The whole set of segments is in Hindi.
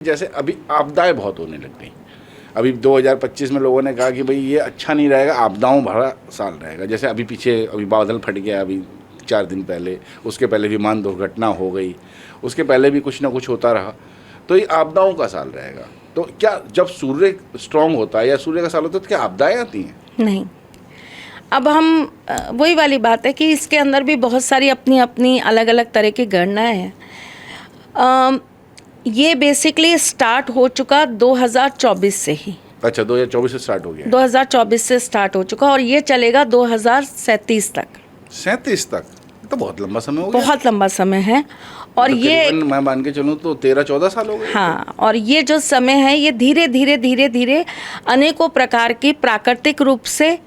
जैसे अभी आपदाएं बहुत होने लग गई। अभी 2025 में लोगों ने कहा कि भाई ये अच्छा नहीं रहेगा, आपदाओं भरा साल रहेगा। जैसे अभी पीछे अभी बादल फट गया, अभी 4 दिन पहले, उसके पहले विमान दुर्घटना हो गई, उसके पहले भी कुछ ना कुछ होता रहा। तो ये आपदाओं का साल रहेगा। तो क्या जब सूर्य स्ट्रांग होता है या सूर्य का साल होता है तो क्या आपदाएं आती हैं? नहीं। अब हम वही वाली बात है कि इसके अंदर भी बहुत सारी अपनी अपनी अलग अलग तरह की गणनाएं हैं। ये बेसिकली स्टार्ट हो चुका 2024 से ही। अच्छा, 2024 से स्टार्ट हो गया? 2024 से स्टार्ट हो चुका और ये चलेगा 2037 तक। 37 तक? तो बहुत लंबा समय हो गया। बहुत लंबा समय है। और तो ये मैं मान के चलूँ तो 13-14 साल हो गए। हाँ, और ये जो समय है ये धीरे धीरे धीरे धीरे अनेकों प्रकार की प्राकृतिक रूप से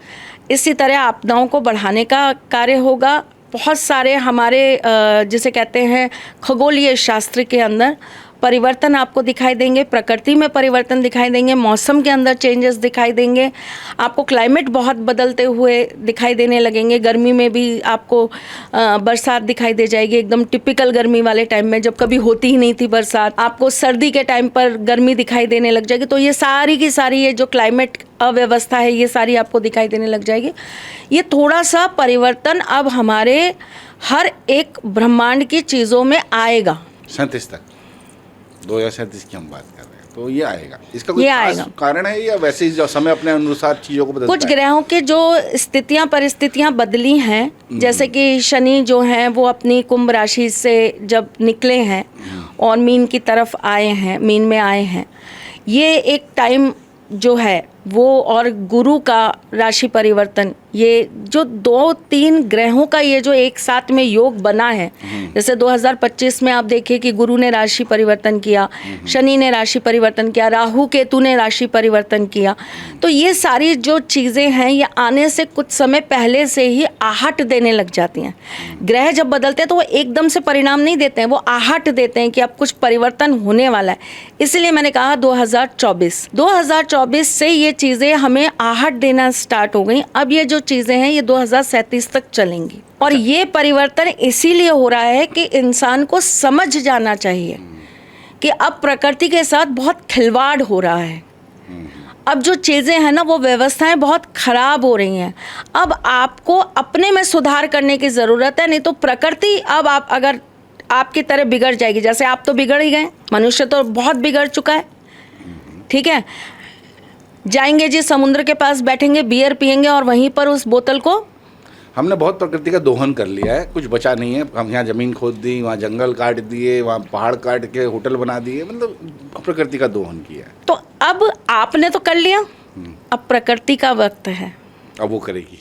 इसी तरह आपदाओं को बढ़ाने का कार्य होगा। बहुत सारे हमारे जिसे कहते हैं खगोलीय शास्त्र के अंदर परिवर्तन आपको दिखाई देंगे, प्रकृति में परिवर्तन दिखाई देंगे, मौसम के अंदर चेंजेस दिखाई देंगे, आपको क्लाइमेट बहुत बदलते हुए दिखाई देने लगेंगे। गर्मी में भी आपको बरसात दिखाई दे जाएगी, एकदम टिपिकल गर्मी वाले टाइम में जब कभी होती ही नहीं थी बरसात। आपको सर्दी के टाइम पर गर्मी दिखाई देने लग जाएगी। तो ये सारी की सारी ये जो क्लाइमेट अव्यवस्था है ये सारी आपको दिखाई देने लग जाएगी। ये थोड़ा सा परिवर्तन अब हमारे हर एक ब्रह्मांड की चीज़ों में आएगा। 37 तक, 2037 की हम बात कर रहे हैं, तो ये आएगा। इसका कोई खास कारण है या वैसे ही जो समय अपने अनुसार चीज़ों को बदलता है? कुछ ग्रहों के जो स्थितियां परिस्थितियां बदली हैं, जैसे कि शनि जो हैं वो अपनी कुंभ राशि से जब निकले हैं और मीन की तरफ आए हैं, मीन में आए हैं, ये एक टाइम जो है वो, और गुरु का राशि परिवर्तन, ये जो 2-3 ग्रहों का ये जो एक साथ में योग बना है, जैसे 2025 में आप देखिए कि गुरु ने राशि परिवर्तन किया, शनि ने राशि परिवर्तन किया, राहु केतु ने राशि परिवर्तन किया। तो ये सारी जो चीज़ें हैं ये आने से कुछ समय पहले से ही आहट देने लग जाती हैं। ग्रह जब बदलते हैं तो वो एकदम से परिणाम नहीं देते हैं, वो आहट देते हैं कि अब कुछ परिवर्तन होने वाला है। इसलिए मैंने कहा 2024 से ये चीज़ें हमें आहट देना स्टार्ट हो गई। अब ये जो चीज़ें हैं ये 2037 तक चलेंगी। और ये परिवर्तन इसीलिए हो रहा है कि इंसान को समझ जाना चाहिए कि अब प्रकृति के साथ बहुत खिलवाड़ हो रहा है। अब जो चीज़ें हैं ना वो व्यवस्थाएं बहुत खराब हो रही हैं। अब आपको अपने में सुधार करने की ज़रूरत है, नहीं तो प्रकृति अब आप अगर आपकी तरह बिगड़ जाएगी। जैसे आप तो बिगड़ ही गए, मनुष्य तो बहुत बिगड़ चुका है। ठीक है, जाएंगे जी समुद्र के पास, बैठेंगे, बियर पिएंगे और वहीं पर उस बोतल को, हमने बहुत प्रकृति का दोहन कर लिया है, कुछ बचा नहीं है। हम यहाँ ज़मीन खोद दी, वहाँ जंगल काट दिए, वहाँ पहाड़ काट के होटल बना दिए, मतलब प्रकृति का दोहन किया है। तो अब आपने तो कर लिया, अब प्रकृति का वक्त है, अब वो करेगी।